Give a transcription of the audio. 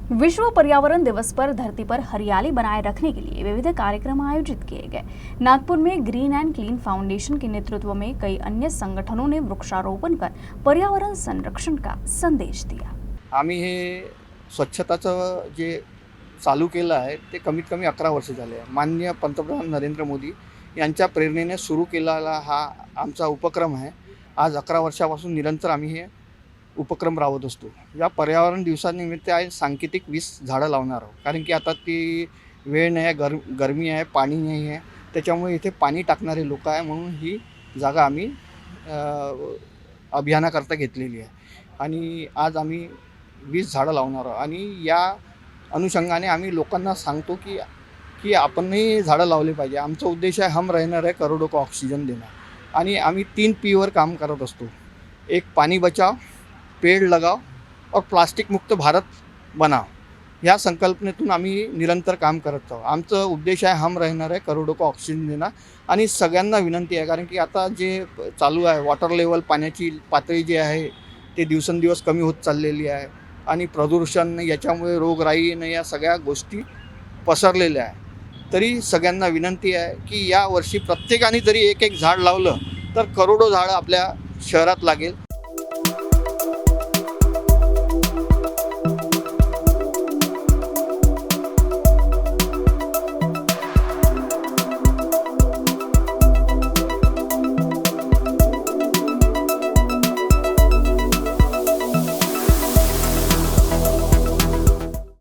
विश्व पर्यावरण दिवस पर धरती पर हरियाली बनाए रखने के लिए विविध कार्यक्रम आयोजित किए गए। नागपुर में ग्रीन एंड क्लीन फाउंडेशन के नेतृत्व में कई अन्य संगठनों ने वृक्षारोपण कर पर्यावरण संरक्षण का संदेश दिया। आम्ही हे स्वच्छताचं जे चालू केलं आहे ते कमीत कमी 11 वर्ष झाले आहे। माननीय पंतप्रधान नरेंद्र मोदी यांच्या प्रेरणेने सुरू केलेला हा आमचा उपक्रम आहे। आज 11 वर्षापासून निरंतर आम्ही हे उपक्रम राबवत असतो। या पर्यावरण दिवसानिमित्त आज सांकेतिक 20 झाडं लावणार आहोत, कारण की आता ती वेळ नाही आहे, गरमी आहे, पाणी नाही आहे, त्याच्यामुळे इथे पाणी टाकणारे लोक आहे, म्हणून ही जागा आम्ही अभियानाकरता घेतलेली आहे आणि आज आम्ही 20 झाडं लावणार आहोत। आणि या अनुषंगाने आम्ही लोकांना सांगतो की आपणही झाडं लावले पाहिजे। आमचा उद्देश आहे हम रहना है करोड़ों को ऑक्सीजन देना, आणि आम्ही 3 P वर काम करत असतो। एक पानी बचाओ, पेड़ लगाओ और प्लास्टिक मुक्त भारत बनाओ, या संकल्पनेतून आम्ही निरंतर काम करत आहोत। आमचा उद्देश आहे हम रहना है करोड़ों को ऑक्सीजन देना। आणि सगळ्यांना विनंती आहे, कारण की आता जे चालू आहे वॉटर लेवल, पाण्याची पातळी जी आहे ते दिवसेंदिवस कमी होत चाललेली आहे आणि प्रदूषण याच्यामुळे रोगराई या सगळ्या गोष्टी पसरलेल्या आहे। तरी सगळ्यांना विनंती आहे की या वर्षी प्रत्येकाने तरी एक झाड लावलं तर करोडो झाडं आपल्या शहरात लागेल।